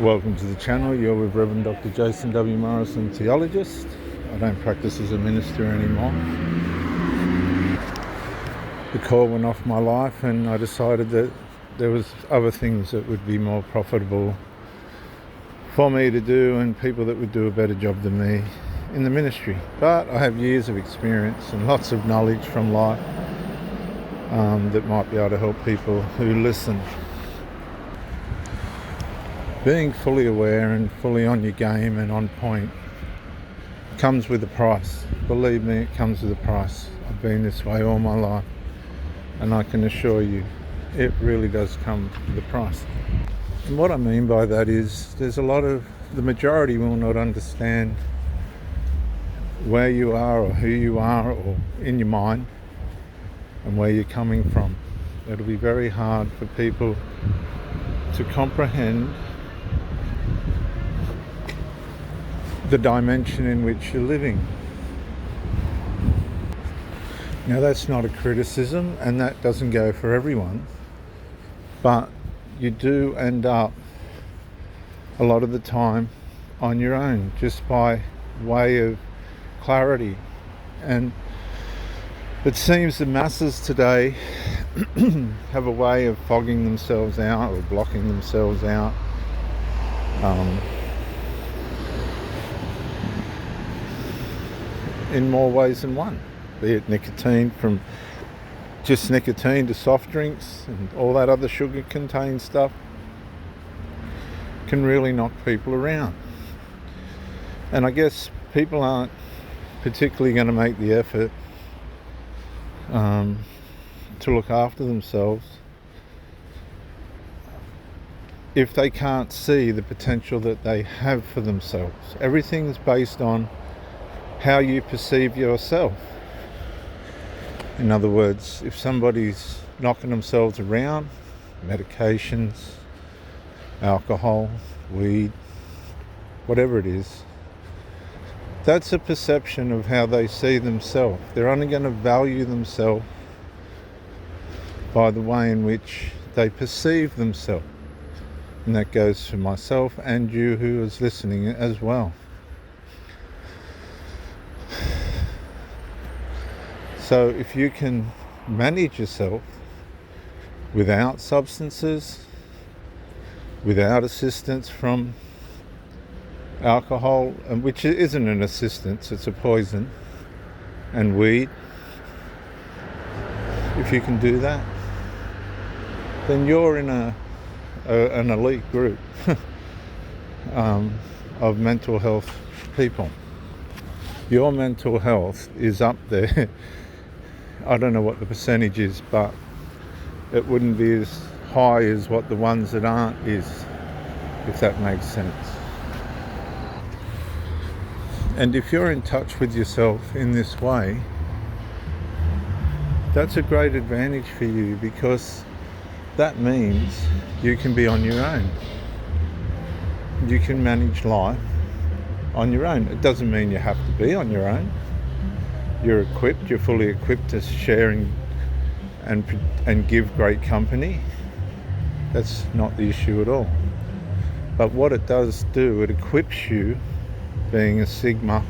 Welcome to the channel. You're with Reverend Dr. Jason W. Morrison, theologist. I don't practice as a minister anymore. The call went off my life and I decided that there was other things that would be more profitable for me to do and people that would do a better job than me in the ministry. But I have years of experience and lots of knowledge from life that might be able to help people who listen. Being fully aware and fully on your game and on point comes with a price. Believe me, it comes with a price. I've been this way all my life, and I can assure you it really does come with a price. And what I mean by that is the majority will not understand where you are or who you are or in your mind and where you're coming from. It'll be very hard for people to comprehend the dimension in which you're living. Now, that's not a criticism, and that doesn't go for everyone, but you do end up a lot of the time on your own, just by way of clarity. And it seems the masses today have a way of fogging themselves out or blocking themselves out. In more ways than one, be it nicotine, from just nicotine to soft drinks and all that other sugar contained stuff can really knock people around. And I guess people aren't particularly going to make the effort to look after themselves if they can't see the potential that they have for themselves. Everything's based on how you perceive yourself. In other words, if somebody's knocking themselves around, medications, alcohol, weed, whatever it is, that's a perception of how they see themselves. They're only going to value themselves by the way in which they perceive themselves. And that goes for myself and you who is listening as well. So if you can manage yourself without substances, without assistance from alcohol, which isn't an assistance, it's a poison, and weed, if you can do that, then you're in an elite group of mental health people. Your mental health is up there. I don't know what the percentage is, but it wouldn't be as high as what the ones that aren't is, if that makes sense. And if you're in touch with yourself in this way, that's a great advantage for you, because that means you can be on your own. You can manage life on your own. It doesn't mean you have to be on your own. You're fully equipped to sharing and give great company. That's not the issue at all. But what it does do, it equips you, being a Sigma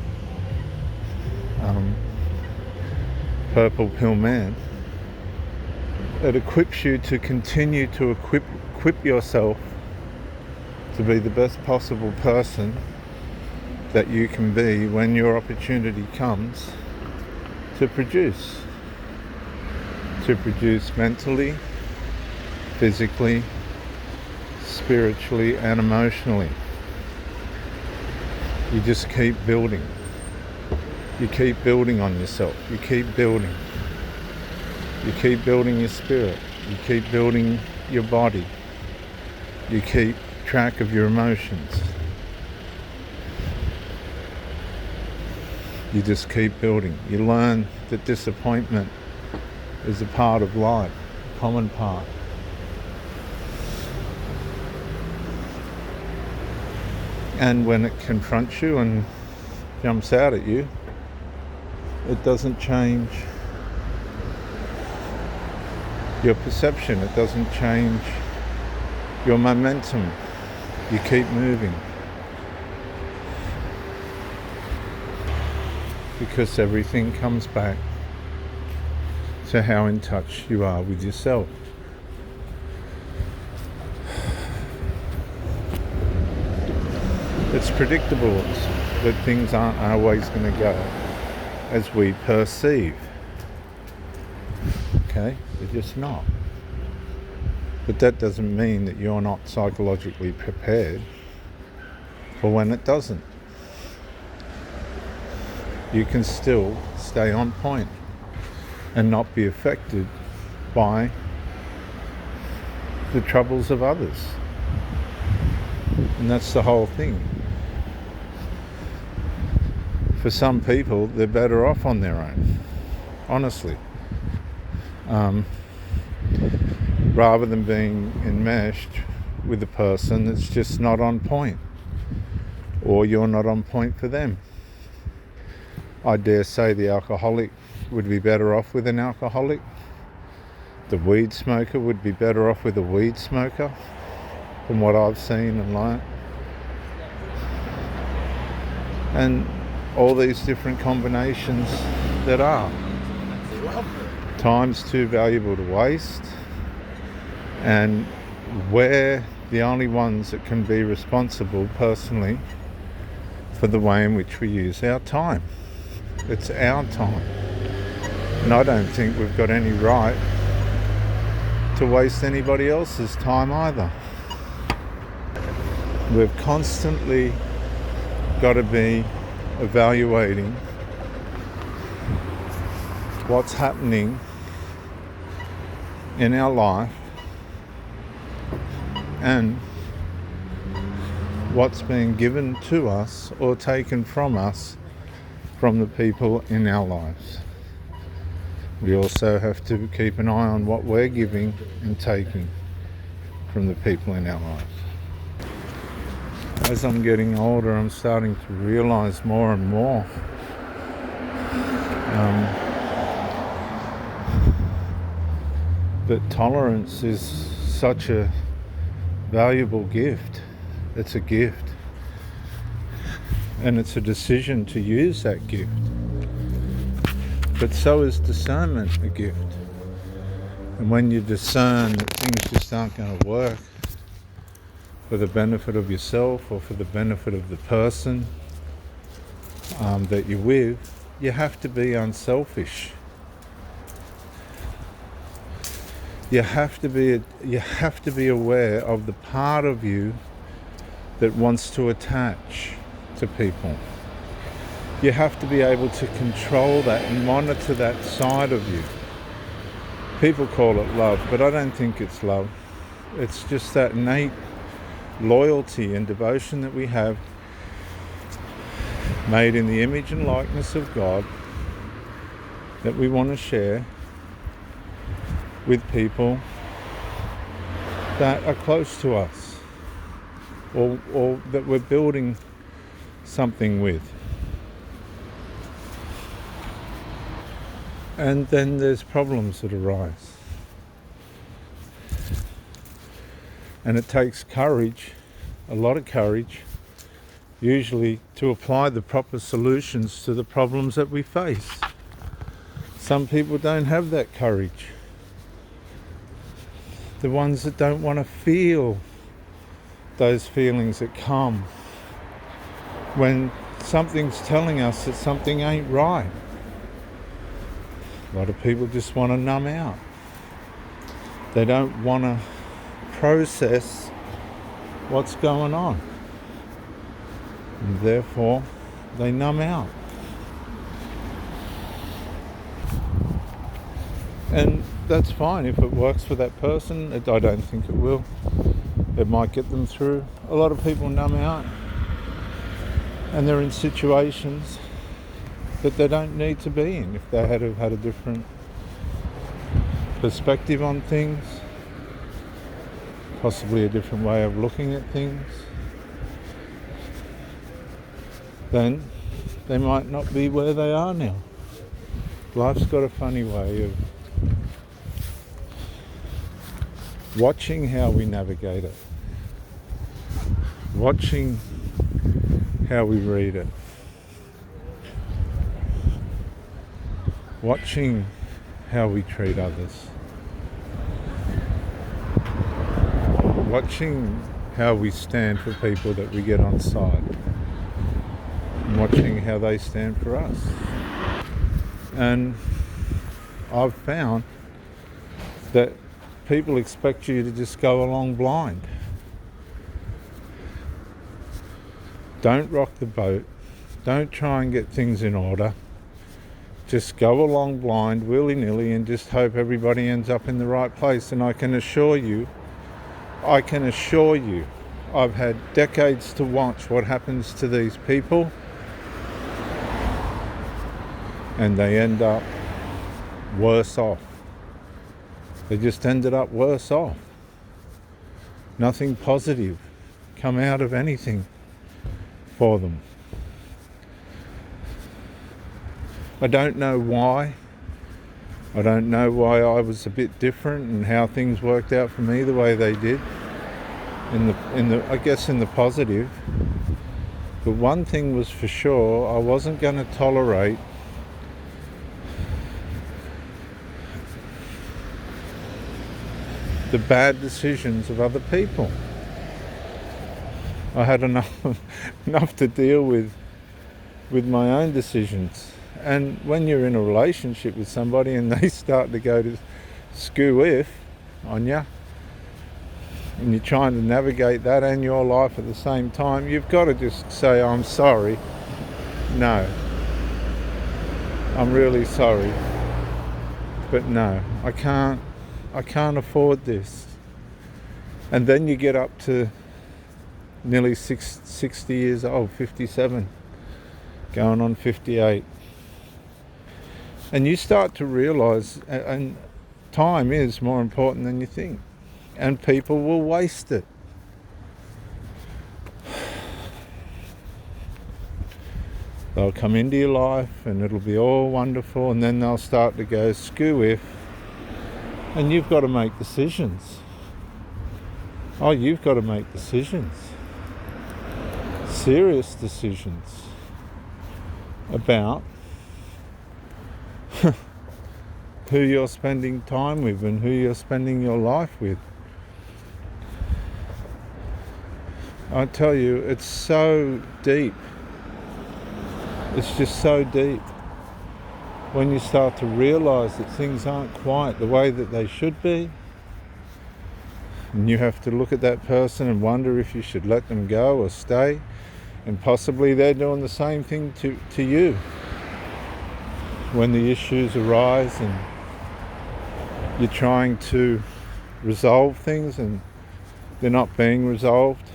purple pill man, it equips you to continue to equip yourself to be the best possible person that you can be when your opportunity comes to produce mentally, physically, spiritually and emotionally. You just keep building. You keep building on yourself. You keep building. You keep building your spirit. You keep building your body. You keep track of your emotions. You just keep building. You learn that disappointment is a part of life, a common part. And when it confronts you and jumps out at you, it doesn't change your perception. It doesn't change your momentum. You keep moving. Because everything comes back to how in touch you are with yourself. It's predictable that things aren't always going to go as we perceive. Okay? They're just not. But that doesn't mean that you're not psychologically prepared for when it doesn't. You can still stay on point and not be affected by the troubles of others. And that's the whole thing. For some people, they're better off on their own, honestly. Rather than being enmeshed with a person that's just not on point, or you're not on point for them. I dare say the alcoholic would be better off with an alcoholic. The weed smoker would be better off with a weed smoker, from what I've seen and learnt. And all these different combinations that are. Time's too valuable to waste, and we're the only ones that can be responsible personally for the way in which we use our time. It's our time. And I don't think we've got any right to waste anybody else's time either. We've constantly got to be evaluating what's happening in our life and what's being given to us or taken from us from the people in our lives. We also have to keep an eye on what we're giving and taking from the people in our lives. As I'm getting older, I'm starting to realise more and more that tolerance is such a valuable gift. It's a gift. And it's a decision to use that gift. But so is discernment a gift. And when you discern that things just aren't going to work for the benefit of yourself or for the benefit of the person that you're with, you have to be unselfish. You have to be aware of the part of you that wants to attach to people. You have to be able to control that and monitor that side of you. People call it love, but I don't think it's love. It's just that innate loyalty and devotion that we have, made in the image and likeness of God, that we want to share with people that are close to us, or that we're building something with. And then there's problems that arise. And it takes courage, a lot of courage, usually to apply the proper solutions to the problems that we face. Some people don't have that courage. The ones that don't want to feel those feelings that come when something's telling us that something ain't right. A lot of people just want to numb out. They don't want to process what's going on. And therefore, they numb out. And that's fine if it works for that person. I don't think it will. It might get them through. A lot of people numb out and they're in situations that they don't need to be in if they had a different perspective on things, possibly a different way of looking at things. Then they might not be where they are now. Life's got a funny way of watching how we navigate it. watching how we read it, watching how we treat others, watching how we stand for people that we get on side, and watching how they stand for us. And I've found that people expect you to just go along blind. Don't rock the boat. Don't try and get things in order. Just go along blind, willy-nilly, and just hope everybody ends up in the right place. And I can assure you, I've had decades to watch what happens to these people, and they end up worse off. They just ended up worse off. Nothing positive come out of anything for them. I don't know why. I don't know why I was a bit different and how things worked out for me the way they did. I guess in the positive. But one thing was for sure, I wasn't going to tolerate the bad decisions of other people. I had enough to deal with my own decisions. And when you're in a relationship with somebody and they start to go to screw-if on you, and you're trying to navigate that and your life at the same time, you've got to just say, I'm sorry. No. I'm really sorry. But no, I can't afford this. And then you get up to nearly 60 years old, 57, going on 58. And you start to realise, and time is more important than you think. And people will waste it. They'll come into your life and it'll be all wonderful, and then they'll start to go screw-if, and you've got to make decisions. Oh, you've got to make decisions. Serious decisions about who you're spending time with and who you're spending your life with. I tell you, it's so deep. It's just so deep. When you start to realise that things aren't quite the way that they should be, and you have to look at that person and wonder if you should let them go or stay, and possibly they're doing the same thing to you when the issues arise and you're trying to resolve things and they're not being resolved.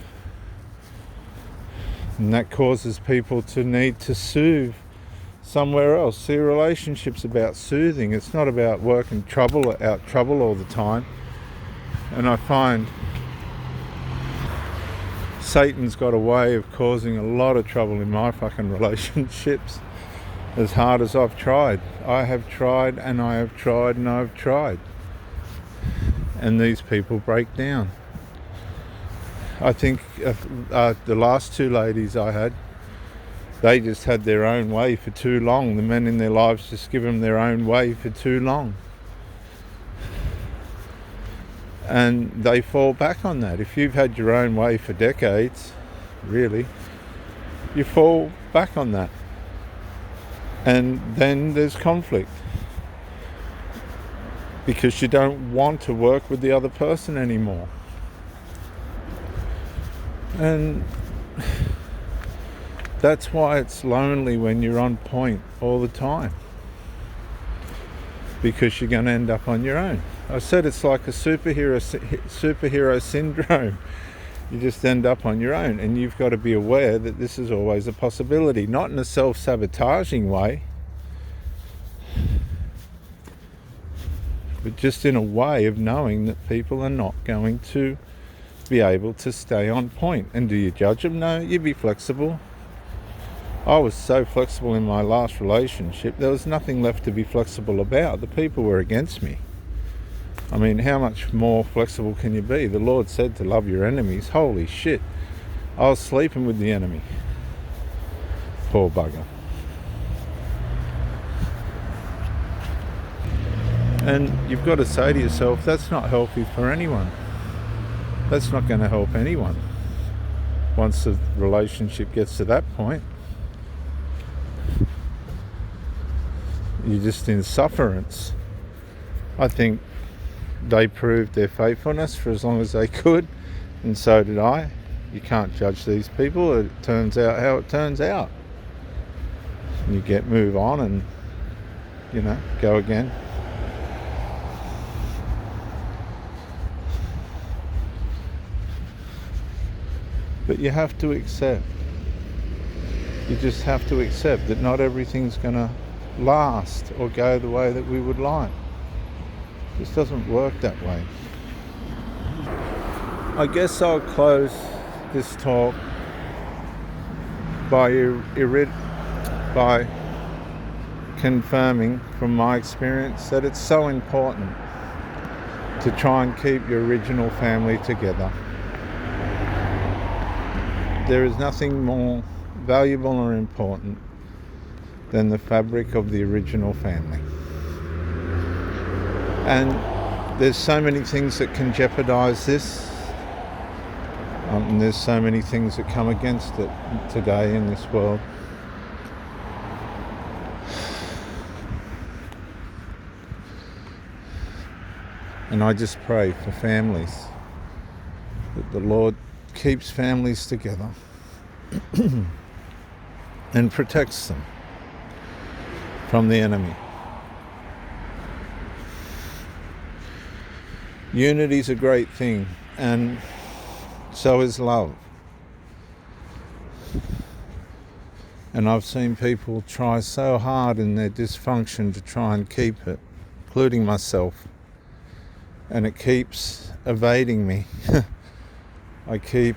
And that causes people to need to soothe somewhere else. See, a relationship's about soothing. It's not about working trouble all the time. And I find Satan's got a way of causing a lot of trouble in my fucking relationships. As hard as I've tried. I have tried and I have tried and I've tried. And these people break down. I think the last two ladies I had, they just had their own way for too long. The men in their lives just give them their own way for too long. And they fall back on that. If you've had your own way for decades, really, you fall back on that. And then there's conflict. Because you don't want to work with the other person anymore. And that's why it's lonely when you're on point all the time. Because you're going to end up on your own. I said it's like a superhero syndrome. You just end up on your own, and you've got to be aware that this is always a possibility, not in a self-sabotaging way, but just in a way of knowing that people are not going to be able to stay on point. And do you judge them? No, you be flexible. I was so flexible in my last relationship, there was nothing left to be flexible about. The people were against me. I mean, how much more flexible can you be? The Lord said to love your enemies. Holy shit. I was sleeping with the enemy. Poor bugger. And you've got to say to yourself, that's not healthy for anyone. That's not going to help anyone. Once the relationship gets to that point, you're just in sufferance. I think they proved their faithfulness for as long as they could, and so did I. You can't judge these people. It turns out how it turns out. You move on and, go again. But you have to accept. You just have to accept that not everything's going to last or go the way that we would like. It just doesn't work that way. I guess I'll close this talk by confirming from my experience that it's so important to try and keep your original family together. There is nothing more valuable or important than the fabric of the original family. And there's so many things that can jeopardize this. And there's so many things that come against it today in this world. And I just pray for families, that the Lord keeps families together and protects them from the enemy. Unity's a great thing, and so is love. And I've seen people try so hard in their dysfunction to try and keep it, including myself. And it keeps evading me. I keep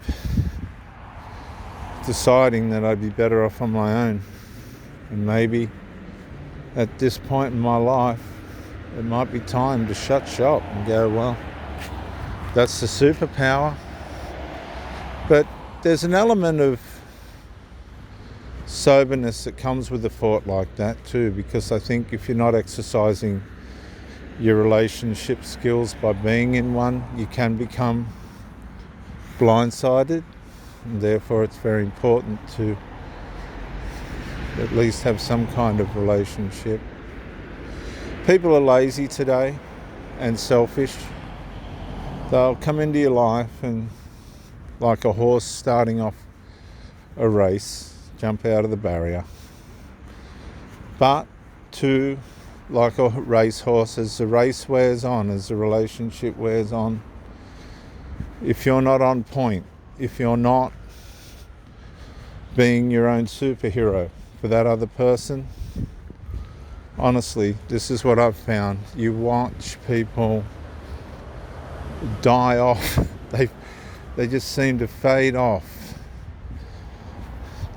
deciding that I'd be better off on my own. And maybe at this point in my life, it might be time to shut shop and go, well, that's the superpower. But there's an element of soberness that comes with a thought like that too, because I think if you're not exercising your relationship skills by being in one, you can become blindsided, and therefore it's very important to at least have some kind of relationship. People are lazy today and selfish. They'll come into your life and, like a horse starting off a race, jump out of the barrier. But like a racehorse, as the race wears on, as the relationship wears on, if you're not on point, if you're not being your own superhero for that other person, honestly, this is what I've found. You watch people die off. They just seem to fade off.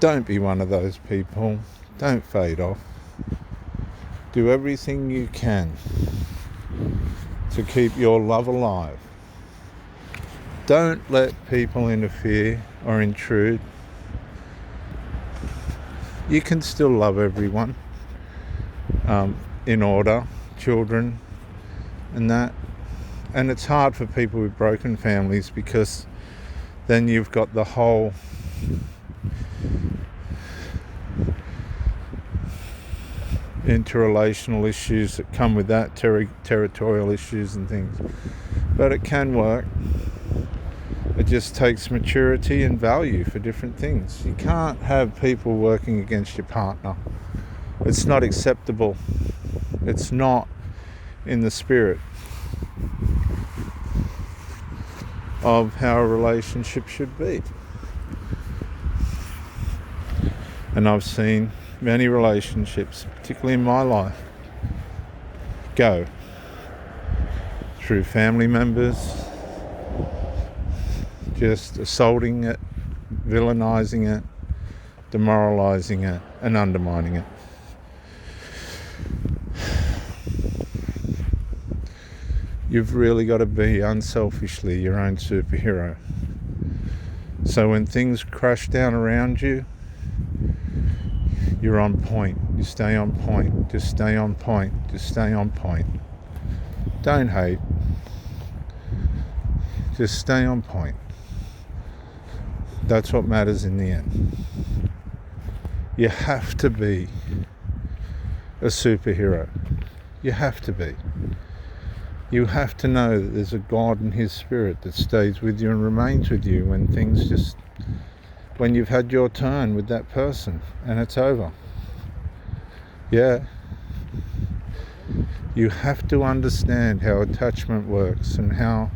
Don't be one of those people. Don't fade off. Do everything you can to keep your love alive. Don't let people interfere or intrude. You can still love everyone in order, children and that. And it's hard for people with broken families, because then you've got the whole interrelational issues that come with that, territorial issues and things. But it can work. It just takes maturity and value for different things. You can't have people working against your partner. It's not acceptable. It's not in the spirit of how a relationship should be. And I've seen many relationships, particularly in my life, go through family members just assaulting it, villainizing it, demoralizing it, and undermining it. You've really got to be unselfishly your own superhero. So when things crash down around you, you're on point. You stay on point. Just stay on point. Just stay on point. Don't hate. Just stay on point. That's what matters in the end. You have to be a superhero. You have to be. You have to know that there's a God and His Spirit that stays with you and remains with you when you've had your turn with that person and it's over. Yeah. You have to understand how attachment works and how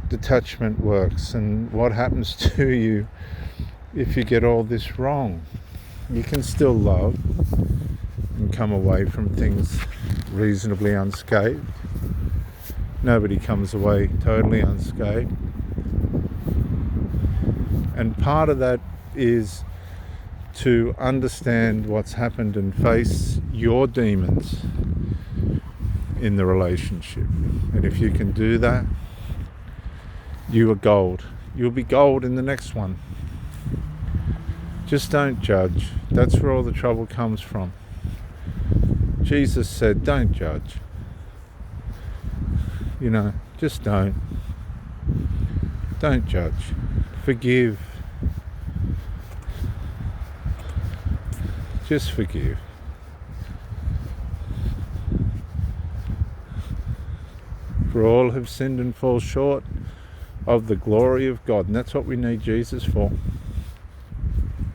detachment works and what happens to you if you get all this wrong. You can still love and come away from things reasonably unscathed. Nobody comes away totally unscathed. And part of that is to understand what's happened and face your demons in the relationship. And if you can do that, you are gold. You'll be gold in the next one. Just don't judge. That's where all the trouble comes from. Jesus said, don't judge. Just don't. Don't judge. Forgive. Just forgive. For all have sinned and fall short of the glory of God. And that's what we need Jesus for.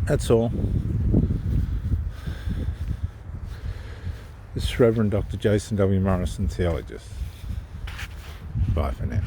That's all. This is Reverend Dr. Jason W. Morrison, theologist. Bye for now.